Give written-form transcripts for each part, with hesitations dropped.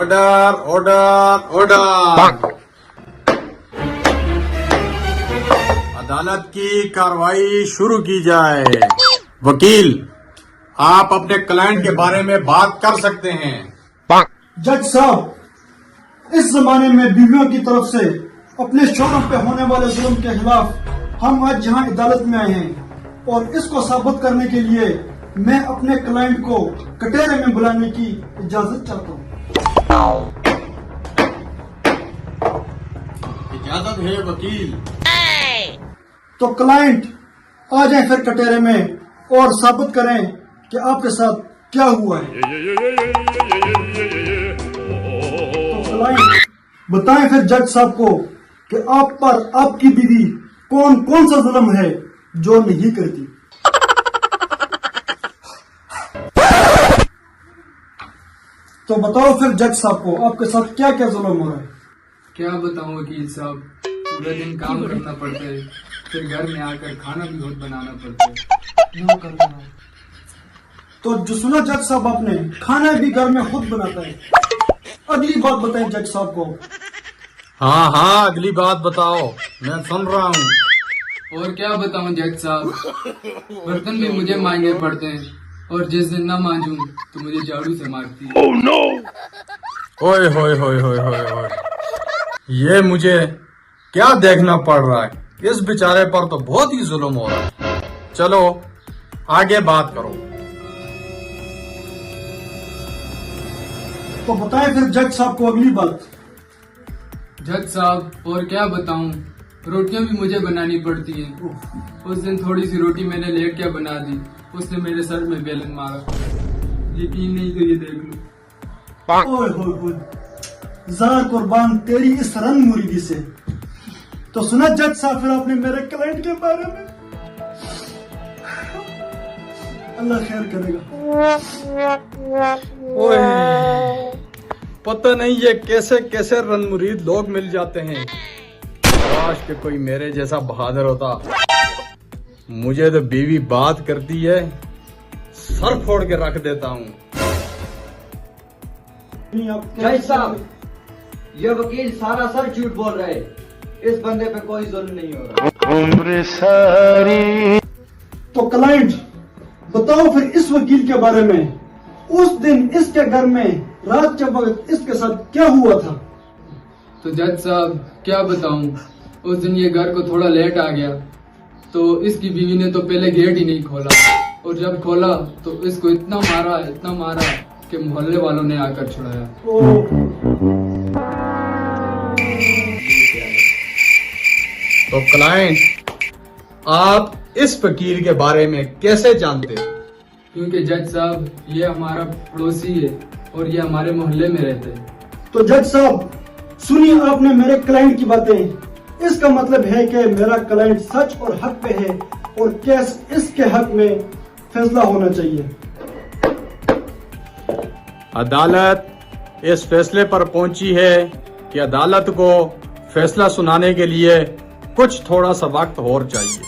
Order order order. अदालत की कार्रवाई शुरू की जाए। वकील, आप अपने क्लाइंट के बारे में बात कर सकते हैं। जज साहब, इस जमाने में बीवियों की तरफ से अपने शोहरों पे होने वाले जुल्म के खिलाफ हम आज यहाँ अदालत में आए हैं और इसको साबित करने के लिए मैं अपने क्लाइंट को कटहरे में बुलाने की इजाजत चाहता हूँ। इजाजत है वकील। तो क्लाइंट आ जाए फिर कटहरे में और साबित करें कि आपके साथ क्या हुआ है। तो क्लाइंट बताएं फिर जज साहब को कि आप पर आपकी बीवी कौन कौन सा जुल्म है जो नहीं करती। तो बताओ फिर जज साहब को आपके साथ क्या क्या जुल्म हो रहा है। क्या बताऊं वकील साहब, पूरा दिन काम करना पड़ता है, फिर घर में आकर खाना भी बहुत बनाना पड़ता है। तो जो सुना जज साहब आपने, खाना भी घर में खुद बनाता है। अगली बात बताएं जज साहब को। हाँ हाँ, अगली बात बताओ, मैं सुन रहा हूँ। और क्या बताऊं जज साहब, बर्तन भी मुझे मांगने पड़ते हैं और जिस दिन ना मांजूं तो मुझे झाड़ू से मारती है। Oh no! ओए होए होए होए होए होए, ये मुझे क्या देखना पड़ रहा है। इस बेचारे पर तो बहुत ही जुल्म हो रहा है। चलो आगे बात करो। तो बताएं फिर जज साहब को अगली बात। जज साहब, और क्या बताऊं, रोटियां भी मुझे बनानी पड़ती हैं। उस दिन थोड़ी सी रोटी मैंने लेट क्या बना दी, उसने मेरे सर में बेलन मारा। यकीन नहीं तो ये देख लो। ओए होए होए, ज़ार कुर्बान तेरी इस रंग मुरीदी से। तो सुना जज साहब फिर आपने मेरे क्लाइंट के बारे में। अल्लाह खैर करेगा। ओए, पता नहीं ये कैसे कैसे रनमुरीद लोग मिल जाते हैं। काश कि कोई मेरे जैसा बहादुर होता। मुझे तो बीवी बात करती है, सर फोड़ के रख देता हूँ। जज साहब, ये वकील सारा सर झूठ बोल रहे हैं। इस बंदे पे कोई जुल्म नहीं हो रहा। उम्र सारी। तो क्लाइंट बताओ फिर इस वकील के बारे में। उस दिन इसके घर में रात के वक्त इसके साथ क्या हुआ था। तो जज साहब क्या बताऊं, उस दिन ये घर को थोड़ा लेट आ गया तो इसकी बीवी ने तो पहले गेट ही नहीं खोला, और जब खोला तो इसको इतना मारा कि मोहल्ले वालों ने आकर छुड़ाया। तो क्लाइंट, आप इस फकीर के बारे में कैसे जानते हो? क्योंकि जज साहब ये हमारा पड़ोसी है और ये हमारे मोहल्ले में रहते हैं। तो जज साहब सुनिए आपने मेरे क्लाइंट की बातें। इसका मतलब है कि मेरा क्लाइंट सच और हक पे है और केस इसके हक में फैसला होना चाहिए। अदालत इस फैसले पर पहुंची है कि अदालत को फैसला सुनाने के लिए कुछ थोड़ा सा वक्त और चाहिए।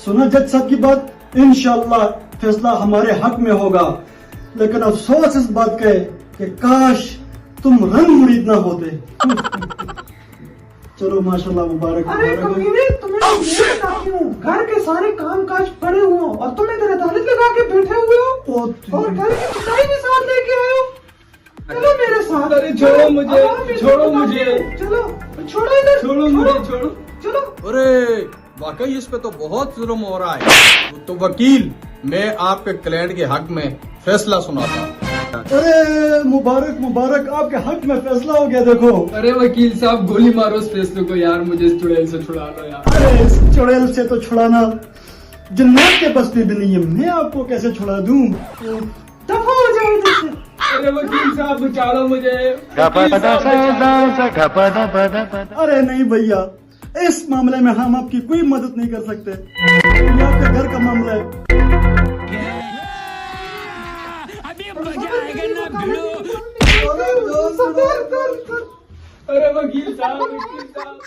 सुना जज साहब की बात, इंशाअल्लाह फैसला हमारे हक में होगा। लेकिन अफसोस इस बात का है कि काश तुम रंग मुरीद ना होते। चलो माशाल्लाह, मुबारक। अरे कमीने, तुम्हें ये बताती हूँ, घर के सारे काम काज पड़े हुए हो और तुम इधर अदालत लगा के बैठे हुए हो और घर की पिटाई भी साथ लेके आए हो। चलो मेरे साथ। अरे छोड़ो मुझे, छोड़ो मुझे, चलो छोड़ो इधर, छोड़ो मुझे, छोड़ो। चलो। अरे वाकई इस पे तो बहुत जुल्म हो रहा है। तो वकील, मैं आपके क्लाइंट के हक में फैसला सुनाता हूँ। अरे मुबारक मुबारक, आपके हक में फैसला हो गया। देखो, अरे वकील साहब गोली मारो उस फैसले को यार, मुझे इस चुड़ैल से छुड़ा लो यार। अरे इस चुड़ैल से तो छुड़ाना जन्नत के बस में भी नहीं है। मैं आपको कैसे छुड़ा दूं। दफा हो जाओ इधर से। अरे वकील साहब बचा लो मुझे। अरे नहीं भैया, इस मामले में हम आपकी कोई मदद नहीं कर सकते। ये आपके घर का मामला है। अरे वकील साहब, वकील साहब।